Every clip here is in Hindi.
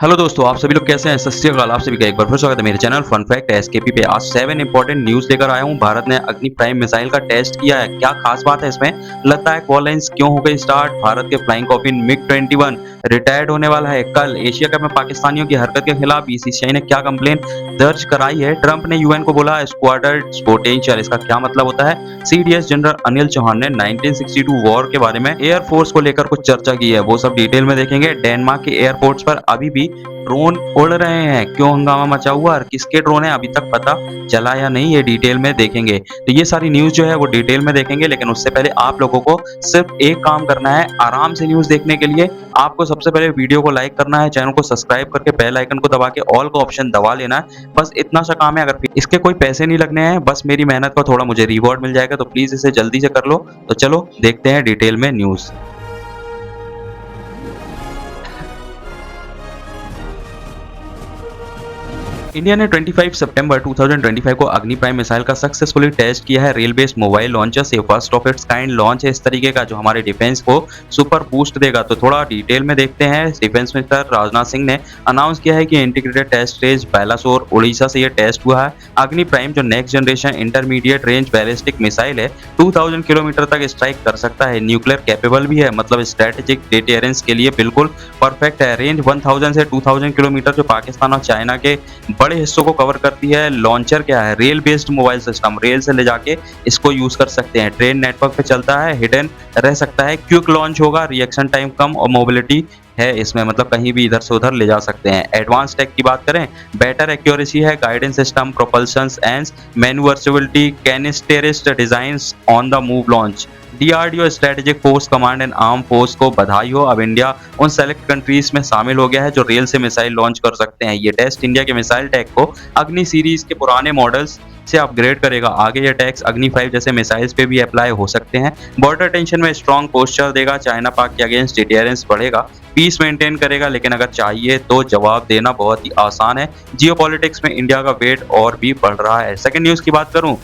हेलो दोस्तों, आप सभी लोग कैसे हैं? सत श्री अकाल। आप सभी का एक बार फिर स्वागत है मेरे चैनल फन फैक्ट एसकेपी पे। आज 7 इंपॉर्टेंट न्यूज़ लेकर आया हूं। भारत ने अग्नि प्राइम मिसाइल का टेस्ट किया है। क्या खास बात है इसमें? लद्दाख वॉर लाइन्स क्यों हो गई स्टार्ट? भारत के फ्लाइंग कॉफिन मिग 21 रिटायर्ड होने वाला है कल। एशिया कप में पाकिस्तानियों की हरकत के खिलाफ बीसीसीआई ने क्या कंप्लेन दर्ज कराई है? ट्रंप ने यूएन को बोला स्क्वाड्रन पोटेंशियल, इसका क्या मतलब होता है? सीडीएस जनरल अनिल चौहान ने 1962 वॉर के बारे में एयरफोर्स को लेकर कुछ चर्चा की है, वो सब डिटेल में देखेंगे। डेनमार्क के एयरपोर्ट्स पर अभी भी ड्रोन उड़ रहे हैं, क्यों हंगामा मचा हुआ और किसके ड्रोन है अभी तक पता चला या नहीं, ये डिटेल में देखेंगे। तो ये सारी न्यूज़ जो है वो डिटेल में देखेंगे, लेकिन उससे पहले आप लोगों को सिर्फ एक काम करना है। आराम से न्यूज़ देखने के लिए आपको सबसे पहले वीडियो को लाइक करना है, चैनल को सब्सक्राइब करके बेल आइकन को दबा के ऑल का ऑप्शन दबा लेना है। बस इतना सा काम है। अगर इसके कोई पैसे नहीं लगने हैं, बस मेरी मेहनत का थोड़ा मुझे रिवॉर्ड मिल जाएगा, तो प्लीज इसे जल्दी से कर लो। तो चलो देखते हैं डिटेल में न्यूज़। इंडिया ने 25 सितंबर 2025 को अग्नि प्राइम मिसाइल का सक्सेसफुली टेस्ट किया है। रेल बेस्ड मोबाइल लॉन्चर से first of its kind launch है इस तरीके का, जो हमारे डिफेंस को सुपर बूस्ट देगा। तो थोड़ा डिटेल में देखते हैं। डिफेंस मिनिस्टर राजनाथ सिंह ने अनाउंस किया है कि integrated test range Balasore Orissa से ये टेस्ट हुआ है। अग्नि प्राइम जो next generation intermediate range ballistic missile है, 2000 किलोमीटर तक स्ट्राइक कर सकता है। न्यूक्लियर कैपेबल भी है, मतलब स्ट्रेटेजिक डिटेरेंस के लिए बिल्कुल परफेक्ट है। रेंज 1000 से 2000 किलोमीटर जो पाकिस्तान और चाइना के बड़े हिस्सों को कवर करती है। लॉन्चर क्या है? Rail based mobile system, rail से ले जाके इसको यूज कर सकते हैं। ट्रेन नेटवर्क पे चलता है, हिडन रह सकता है, क्विक लॉन्च होगा, रिएक्शन टाइम कम और मोबिलिटी है इसमें, मतलब कहीं भी इधर से उधर ले जा सकते हैं। एडवांस टेक की बात करें, बेटर एक्यूरेसी है, guidance system, propulsion and manoeuvrability, canisterised designs on the move launch. DRDO strategic force command and arm force को बधाई हो, अब इंडिया उन सेलेक्ट कंट्रीज में शामिल हो गया है जो रेल से मिसाइल लॉन्च कर सकते हैं। ये टेस्ट इंडिया के मिसाइल टैक को अग्नि सीरीज के पुराने मॉडल्स से अपग्रेड करेगा। आगे ये टैक्स अग्नि 5 जैसे मिसाइल्स पे भी अप्लाई हो सकते हैं। बॉर्डर टेंशन में स्ट्रॉन्ग पोस्चर देगा, चाइना पाक के अगेंस्ट डिटेरेंस बढ़ेगा, पीस मेंटेन करेगा, लेकिन अगर चाहिए तो जवाब देना बहुत ही आसान है। जियोपॉलिटिक्स में इंडिया का वेट और भी बढ़ रहा है। सेकंड न्यूज की बात करूं,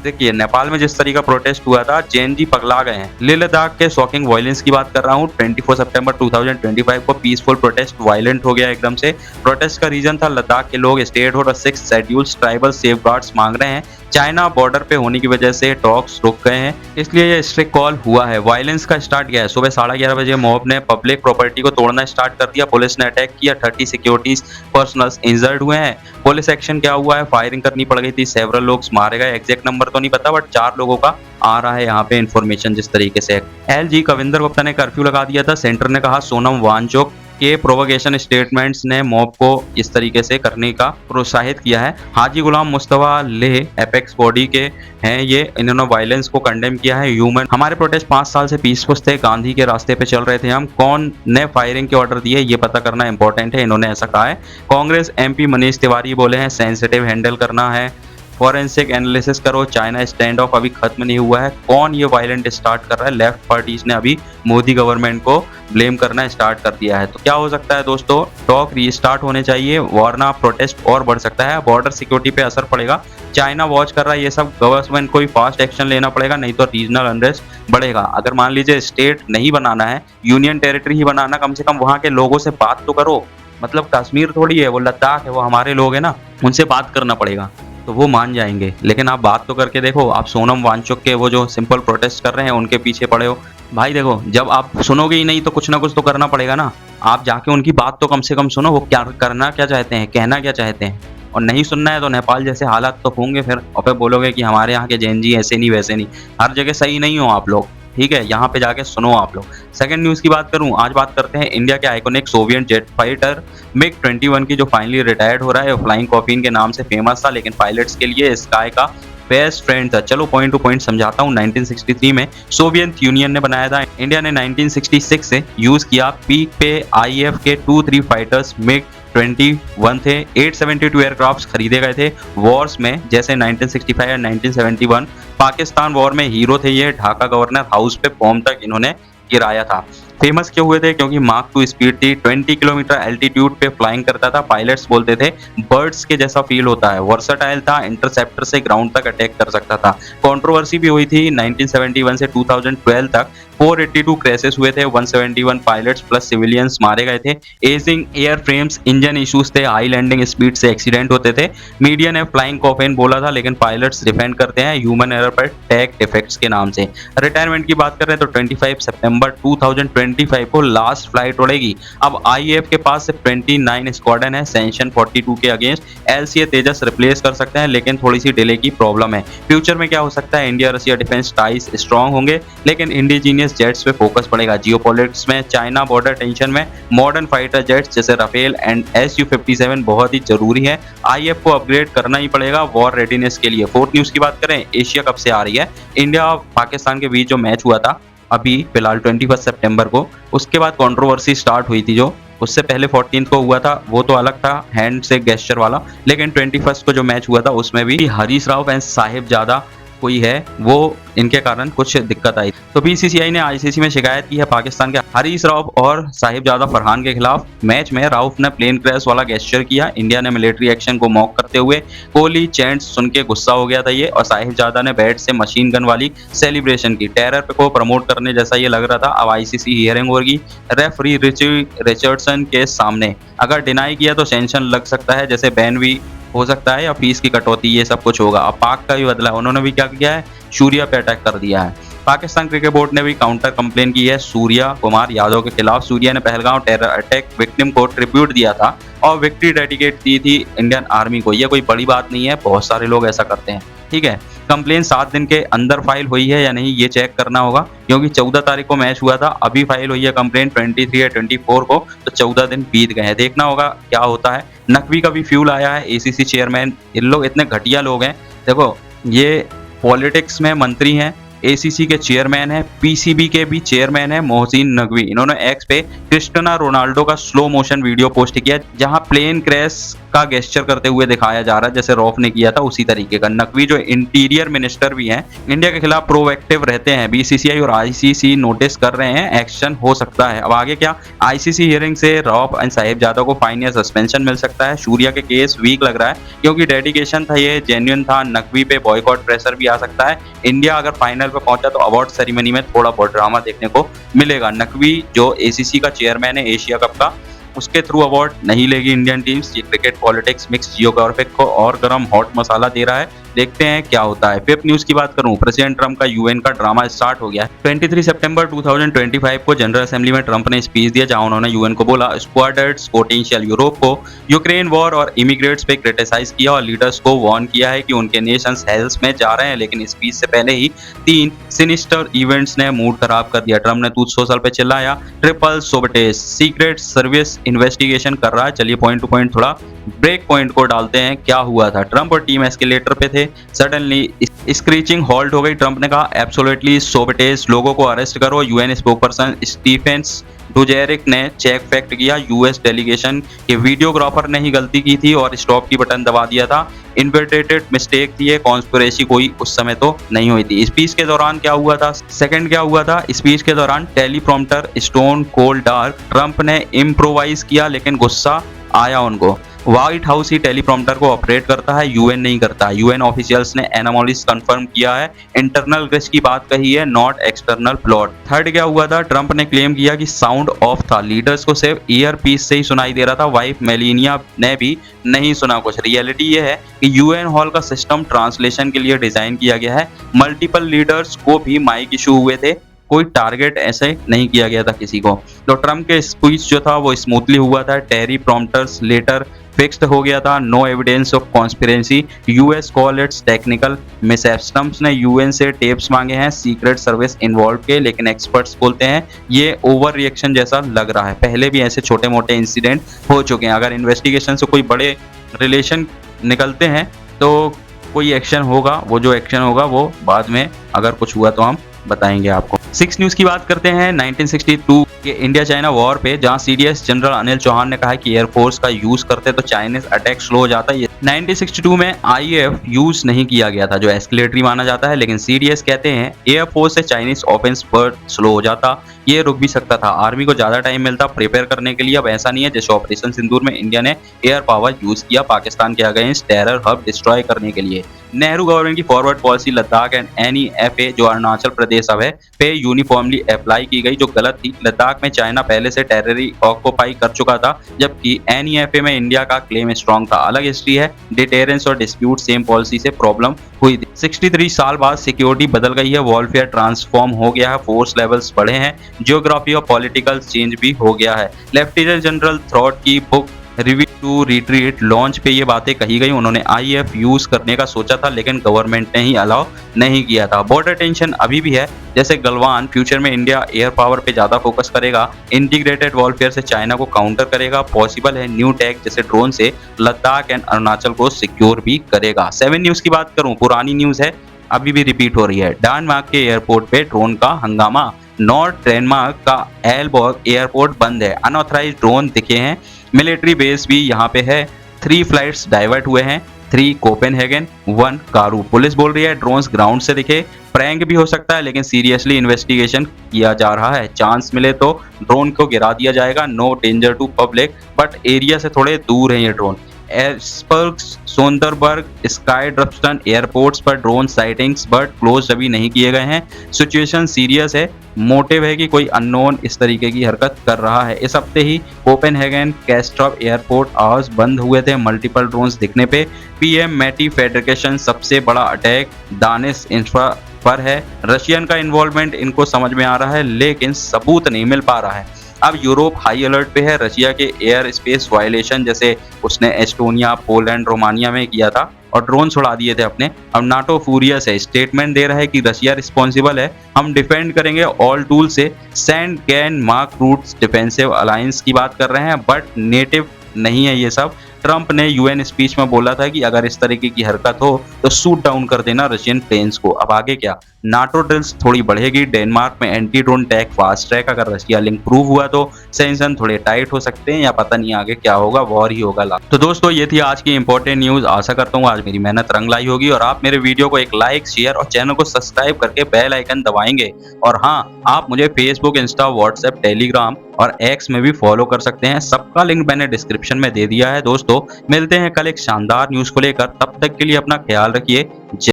देखिए नेपाल में जिस तरीका प्रोटेस्ट हुआ था, जैन पगला गए हैं। लेह लद्दाख के शॉकिंग वायलेंस की बात कर रहा हूं। 24 सितंबर 2025 को पीसफुल प्रोटेस्ट वायलेंट हो गया एकदम से। प्रोटेस्ट का रीजन था लद्दाख के लोग स्टेटहुड और 6 शेड्यूल्ड ट्राइबल सेफगार्ड्स मांग रहे हैं। चाइना बॉर्डर पे होने की वजह से टॉक्स रुक गए हैं, इसलिए ये स्ट्रिक्ट कॉल हुआ है। वायलेंस का स्टार्ट किया है सुबह 11:30 बजे। मॉब ने पब्लिक प्रॉपर्टी को तोड़ना स्टार्ट कर दिया, पुलिस ने अटैक किया, 30 सिक्योरिटीज पर्सनल्स इंजर्ड हुए हैं। पुलिस एक्शन क्या हुआ है? फायरिंग करनी पड़ गई थी, सेवरल लोग मारे गए। एग्जैक्ट नंबर तो नहीं पता, बट 4 लोगों का आ रहा है यहाँ पे इन्फॉर्मेशन। जिस तरीके से एलजी कविंदर गुप्ता ने कर्फ्यू लगा दिया था, सेंटर ने कहा। सोनम वांगचुक के प्रोवोकेशन स्टेटमेंट्स ने मॉब को इस तरीके से करने का प्रोत्साहित किया है। हाजी गुलाम मुस्तफा लेह एपेक्स बॉडी के हैं ये, इन्होंने वायलेंस को कंडेम किया है। ह्यूमन हमारे प्रोटेस्ट 5 साल से पीसफुल थे, गांधी के रास्ते पे चल रहे थे हम। कौन ने फायरिंग के ऑर्डर दिए ये पता करना इंपॉर्टेंट है, इन्होंने ऐसा कहा है। कांग्रेस एमपी मनीष तिवारी बोले हैं सेंसिटिव हैंडल करना है, फॉरेंसिक एनालिसिस करो, चाइना स्टैंड ऑफ अभी खत्म नहीं हुआ है। कौन ये वायलेंट स्टार्ट कर रहा है? लेफ्ट पार्टीज ने अभी मोदी गवर्नमेंट को ब्लेम करना स्टार्ट कर दिया है। तो क्या हो सकता है दोस्तों? टॉक रीस्टार्ट होने चाहिए, वरना प्रोटेस्ट और बढ़ सकता है। बॉर्डर सिक्योरिटी पे असर पड़ेगा, चाइना वॉच कर रहा है ये सब, गवर्नमेंट को ही फास्ट एक्शन लेना पड़ेगा, नहीं तो रीजनल अनरेस्ट बढ़ेगा। अगर मान लीजिए स्टेट नहीं बनाना है, यूनियन टेरिटरी ही बनाना, कम से कम वहाँ के लोगों से बात तो करो। मतलब कश्मीर थोड़ी है, वो लद्दाख है, वो हमारे लोग हैं ना, उनसे बात करना पड़ेगा तो वो मान जाएंगे। लेकिन आप बात तो करके देखो। आप सोनम वांगचुक के वो जो सिंपल प्रोटेस्ट कर रहे हैं उनके पीछे पड़े हो। भाई देखो, जब आप सुनोगे ही नहीं तो कुछ ना कुछ तो करना पड़ेगा ना। आप जाके उनकी बात तो कम से कम सुनो, वो क्या करना क्या चाहते हैं, कहना क्या चाहते हैं। और नहीं सुनना है तो नेपाल जैसे हालात तो होंगे फिर, और फिर बोलोगे कि हमारे यहाँ के जैन जी ऐसे नहीं वैसे नहीं। हर जगह सही नहीं हो आप लोग, ठीक है? यहाँ पे जाके सुनो आप लोग। सेकंड न्यूज की बात करूं, आज बात करते हैं इंडिया के iconic Soviet jet fighter MiG 21 की, जो फाइनली रिटायर्ड हो रहा है। फ्लाइंग कॉफिन के नाम से फेमस था, लेकिन पायलट्स के लिए स्काई का बेस्ट फ्रेंड था। चलो पॉइंट टू पॉइंट समझाता हूँ। 1963 में सोवियत यूनियन ने बनाया था, इंडिया ने 1966 से यूज किया। पीक पे आईएफ के 2-3 फाइटर्स मिग 21 थे। 872 एयरक्राफ्ट खरीदे गए थे वॉर्स में, जैसे 1965 और 1971। पाकिस्तान वॉर में हीरो थे ये। ढाका गवर्नर हाउस पे बॉम्ब तक इन्होंने गिराया था। फेमस क्यों हुए थे? क्योंकि माक 2 स्पीड थी, 20 किलोमीटर एल्टीट्यूड पे फ्लाइंग करता था, पायलट्स बोलते थे बर्ड्स के जैसा फील होता है, वर्सटाइल था, इंटरसेप्टर से ग्राउंड तक अटैक कर सकता था। कंट्रोवर्सी भी हुई थी 1971 से 2012 तक, 482 क्रैशेस हुए थे, 171 पायलट्स प्लस सिविलियंस मारे गए थे, ageing air frames, engine issues थे, हाई लैंडिंग स्पीड से एक्सीडेंट होते थे। मीडिया ने फ्लाइंग कॉफिन बोला था, लेकिन पायलट्स डिफेंड करते हैं ह्यूमन एरर पर टैग डिफेक्ट्स के नाम से। रिटायरमेंट की बात करें तो 25 सितंबर 2025 को लास्ट फ्लाइट उड़ेगी। अब आईएएफ के पास सिर्फ 29 स्क्वाड्रन है, सेंशन 42 के अगेंस्ट। एलसीए तेजस रिप्लेस कर सकते हैं, लेकिन थोड़ी सी डिले की प्रॉब्लम है। फ्यूचर में क्या हो सकता है? India Russia defence ties strong होंगे, लेकिन इंडिजीनियस जेट्स पे फोकस पड़ेगा। जियोपॉलिटिक्स में चाइना बॉर्डर टेंशन में मॉडर्न फाइटर जेट्स जैसे राफेल एंड SU-57 बहुत ही जरूरी है। आईएएफ को अपग्रेड करना ही पड़ेगा वॉर रेडीनेस के लिए। फोर्थ न्यूज की बात करें, एशिया कप से आ रही है। इंडिया और पाकिस्तान के बीच जो मैच हुआ था अभी फिलहाल 21 सितंबर को, उसके बाद कंट्रोवर्सी स्टार्ट हुई थी। जो उससे पहले 14 को हुआ था वो तो अलग था, हैंड से गेस्चर वाला, लेकिन 21 को जो मैच हुआ था उसमें भी हरीश राव एंड साहिबजादा कोई है, वो इनके कारण कुछ दिक्कत आई। तो बीसीसीआई ने आईसीसी में शिकायत की है पाकिस्तान के हरीश राव और साहिबजादा फरहान के खिलाफ। मैच में राउफ ने प्लेन क्रैश वाला गेस्चर किया, इंडिया ने मिलिट्री एक्शन को मॉक करते हुए कोहली चैंट्स सुन के गुस्सा हो गया था ये, और साहिबजादा ने बैट से मशीन गन वाली सेलिब्रेशन की। टेरर को प्रमोट करने जैसा ये लग रहा था। अब आईसीसी हियरिंग होगी रेफरी रिची रिचर्डसन के सामने। अगर डिनाई किया तो सेंक्शन लग सकता है, जैसे बैन भी हो सकता है या फीस की कटौती, ये सब कुछ होगा। अब पाक का भी बदला, उन्होंने भी क्या किया है? सूर्या पे अटैक कर दिया है। पाकिस्तान क्रिकेट बोर्ड ने भी काउंटर कंप्लेन की है सूर्या कुमार यादव के खिलाफ। सूर्या ने पहलगांव टेरर अटैक विक्टिम को ट्रिब्यूट दिया था और विक्ट्री डेडिकेट की थी इंडियन आर्मी को। ये कोई बड़ी बात नहीं है, बहुत सारे लोग ऐसा करते हैं, ठीक है। कंप्लेन 7 दिन के अंदर फाइल हुई है या नहीं ये चेक करना होगा, क्योंकि 14 तारीख को मैच हुआ था, अभी फाइल हुई है कंप्लेन 23 या 24 को, तो 14 दिन बीत गए हैं। देखना होगा क्या होता है। नकवी का भी फ्यूल आया है, एसीसी चेयरमैन। इन लोग इतने घटिया लोग हैं। देखो, ये पॉलिटिक्स में मंत्री हैं, एसीसी के चेयरमैन है, पीसीबी के भी चेयरमैन है मोहसिन नकवी। इन्होंने एक्स पे क्रिस्टियानो रोनाल्डो का स्लो मोशन वीडियो पोस्ट किया, जहां प्लेन क्रैश का गेस्चर करते हुए दिखाया जा रहा है, जैसे रॉफ ने किया था उसी तरीके का। नकवी जो इंटीरियर मिनिस्टर भी हैं, इंडिया के खिलाफ प्रोएक्टिव रहते हैं। बीसीसीआई और आईसीसी नोटिस कर रहे हैं, एक्शन हो सकता है। अब आगे क्या? आईसीसी हियरिंग से रॉफ एंड साहिबजादा को फाइन या सस्पेंशन मिल सकता है। सूर्या के केस वीक लग रहा है, क्योंकि डेडिकेशन था, ये जेन्युइन था। नकवी पे बॉयकॉट प्रेशर भी आ सकता है। इंडिया अगर फाइनल पे पहुंचा तो अवार्ड सेरेमनी में थोड़ा बहुत ड्रामा देखने को मिलेगा। नकवी जो एसीसी का चेयरमैन है एशिया कप का, उसके थ्रू अवार्ड नहीं लेगी इंडियन टीम्स। ये क्रिकेट पॉलिटिक्स मिक्स जियोग्राफिक को और गर्म हॉट मसाला दे रहा है। देखते हैं क्या होता है। फिफ्थ न्यूज की बात करूं, प्रेसिडेंट ट्रंप का यूएन का ड्रामा स्टार्ट हो गया है। 23 सितंबर 2025 को जनरल असेंबली में ट्रंप ने स्पीच दिया, जहां उन्होंने यूएन को बोला स्क्वाड्स पोटेंशियल यूरोप को यूक्रेन वॉर और इमिग्रेट्स पे क्रिटिसाइज किया और लीडर्स को वार्न किया है कि उनके नेशंस हेल्थ में जा रहे हैं। लेकिन स्पीच से पहले ही 3 सिनिस्टर इवेंट्स ने मूड खराब कर दिया। ट्रंप ने ट्रूथ सोशल पे चिल्लाया, ट्रिपल सोबटेज सीक्रेट सर्विस इन्वेस्टिगेशन कर रहा है। चलिए पॉइंट टू पॉइंट थोड़ा ब्रेक पॉइंट को डालते हैं, क्या हुआ था। ट्रंप और टीम एस्केलेटर पे थे, सडनली स्क्रीचिंग हॉल्ट हो गई। ट्रंप ने कहा एब्सोल्युटली सोबटेज, लोगों को अरेस्ट करो। यूएन स्पोकपर्सन स्टीफेंस डुजेरिक ने चेक फैक्ट किया, यूएस डेलीगेशन के वीडियोग्राफर ने ही गलती की थी और स्टॉप की बटन दबा दिया था। इन्वर्टेड मिस्टेक थी, ये कॉन्स्पिरेसी कोई उस समय तो नहीं हुई थी। स्पीच के दौरान क्या हुआ था? सेकंड क्या हुआ था? स्पीच के दौरान teleprompter stone cold dark. Trump ने इम्प्रोवाइज किया, लेकिन गुस्सा आया उनको। व्हाइट हाउस ही टेलीप्रॉम्प्टर को ऑपरेट करता है, यूएन नहीं करता। यूएन ऑफिशियल्स ने एनोमलीज कंफर्म किया है, इंटरनल ग्लिच की बात कही है, नॉट एक्सटर्नल प्लॉट। थर्ड क्या हुआ था? ट्रंप ने क्लेम किया कि साउंड ऑफ था, लीडर्स को सिर्फ ईयर पीस से ही सुनाई दे रहा था। वाइफ मेलिनिया ने भी नहीं सुना कुछ। रियलिटी ये है कि यूएन हॉल का सिस्टम ट्रांसलेशन के लिए डिजाइन किया गया है। मल्टीपल लीडर्स को भी माइक इशू हुए थे, कोई टारगेट ऐसे नहीं किया गया था किसी को। तो ट्रंप के स्पीच जो था वो स्मूथली हुआ था। टेरी प्रॉम्प्टर्स लेटर फिक्स्ड हो गया था, no evidence of conspiracy. US call its technical mishaps. Trump ने यूएन से टेप्स मांगे हैं सीक्रेट सर्विस इन्वॉल्व के, लेकिन एक्सपर्ट्स बोलते हैं ये ओवर रिएक्शन जैसा लग रहा है। पहले भी ऐसे छोटे मोटे इंसिडेंट हो चुके हैं। अगर इन्वेस्टिगेशन से कोई बड़े रिलेशन निकलते हैं तो कोई एक्शन होगा, वो जो एक्शन होगा वो बाद में अगर कुछ हुआ तो हम बताएंगे आपको। 6 न्यूज की बात करते हैं 1962 के इंडिया चाइना वॉर पे, जहां सीडीएस जनरल अनिल चौहान ने कहा कि एयरफोर्स का यूज करते तो चाइनीज अटैक स्लो हो जाता। 1962 में आईएफ यूज नहीं किया गया था जो एस्केलेटरी माना जाता है, लेकिन सीडीएस कहते हैं एयरफोर्स से चाइनीज ऑफेंस पर स्लो हो जाता, ये रुक भी सकता था, आर्मी को ज्यादा टाइम मिलता प्रिपेयर करने के लिए। अब ऐसा नहीं है जैसे ऑपरेशन सिंदूर में इंडिया ने एयर पावर यूज किया पाकिस्तान के अगेंस्ट टेरर हब डिस्ट्रॉय करने के लिए। नेहरू गवर्नमेंट की फॉरवर्ड पॉलिसी लद्दाख एंड एनईएफए जो अरुणाचल प्रदेश अब है पे यूनिफॉर्मली अप्लाई की गई जो गलत थी। लद्दाख में चाइना पहले से टेररी ऑक्यूपाई कर चुका था, जबकि एनईएफए में इंडिया का क्लेम स्ट्रांग था। अलग हिस्ट्री है, डिटेरेंस और डिस्प्यूट सेम पॉलिसी से प्रॉब्लम हुई थी। 63 साल बाद सिक्योरिटी बदल गई है, वॉरफेयर ट्रांसफॉर्म हो गया है, फोर्स लेवल्स बढ़े हैं, जियोग्राफी और पॉलिटिकल चेंज भी हो गया है। लेफ्टिनेंट जनरल थ्रॉट की book review to retreat launch पे ये बातें कही गई। उन्होंने आईएफ यूज करने का सोचा था लेकिन गवर्नमेंट ने ही अलाउ नहीं किया था। बॉर्डर टेंशन अभी भी है, जैसे गलवान। फ्यूचर में इंडिया एयर पावर पे ज्यादा फोकस करेगा, इंटीग्रेटेड वॉरफेयर से चाइना को काउंटर करेगा। पॉसिबल है न्यू टेक जैसे ड्रोन से लद्दाख एंड अरुणाचल को सिक्योर भी करेगा। 7 न्यूज की बात करूं, पुरानी न्यूज है, अभी भी रिपीट हो रही है। डेनमार्क के एयरपोर्ट पे ड्रोन का हंगामा। नॉर्थ डेनमार्क का एलबर्ग एयरपोर्ट बंद है, अनऑथराइज्ड ड्रोन दिखे हैं। मिलिट्री बेस भी यहाँ पे है। 3 फ्लाइट्स डाइवर्ट हुए हैं, 3 कोपेनहेगन, 1 कारू। पुलिस बोल रही है ड्रोन्स ग्राउंड से दिखे, प्रैंक भी हो सकता है लेकिन सीरियसली इन्वेस्टिगेशन किया जा रहा है। चांस मिले तो ड्रोन को गिरा दिया जाएगा। No danger to public, but area से थोड़े दूर है ये ड्रोन। एस्पर्ग, सोंदरबर्ग, स्काई ड्रफ्टन एयरपोर्ट्स पर ड्रोन साइटिंग्स बट क्लोज अभी नहीं किए गए हैं। सिचुएशन सीरियस है, मोटिव है कि कोई अननोन इस तरीके की हरकत कर रहा है। इस हफ्ते ही कोपेनहेगन कैस्ट्रॉप एयरपोर्ट आवर्स बंद हुए थे मल्टीपल ड्रोन्स दिखने पे। पीएम मैटी फेडरेशन सबसे बड़ा अटैक दानिश इंफ्रा पर है। रशियन का इन्वॉल्वमेंट इनको समझ में आ रहा है लेकिन सबूत नहीं मिल पा रहा है। अब यूरोप हाई अलर्ट पे है रशिया के एयर स्पेस वायलेशन, जैसे उसने एस्टोनिया, पोलैंड, रोमानिया में किया था और ड्रोन उड़ा दिए थे अपने। अब नाटो फ्यूरियस है, स्टेटमेंट दे रहा है कि रशिया रिस्पॉन्सिबल है, हम डिफेंड करेंगे ऑल टूल से। सेंड कैन मार्क रूट्स डिफेंसिव अलायंस की बात कर रहे हैं बट नेटिव नहीं है ये सब। ट्रंप ने यूएन स्पीच में बोला था कि अगर इस तरीके की हरकत हो तो शूट डाउन कर देना रशियन प्लेन्स को। अब आगे क्या, नाटो ड्रिल्स थोड़ी बढ़ेगी। डेनमार्क में एंटी ड्रोन टैक फास्ट ट्रैक, अगर रशिया लिंक प्रूव हुआ तो सैंक्शन थोड़े टाइट हो सकते हैं या पता नहीं आगे क्या होगा, वॉर ही होगा। तो दोस्तों ये थी आज की इंपॉर्टेंट न्यूज। आशा करता हूँ आज मेरी मेहनत रंग लाई होगी और आप मेरे वीडियो को एक लाइक, शेयर और चैनल को सब्सक्राइब करके बेल आइकन दबाएंगे। और हाँ, आप मुझे फेसबुक, इंस्टा, व्हाट्सएप, टेलीग्राम और एक्स में भी फॉलो कर सकते हैं, सबका लिंक मैंने डिस्क्रिप्शन में दे दिया है। दोस्तों मिलते हैं कल एक शानदार न्यूज को लेकर, तब तक के लिए अपना ख्याल रखिए।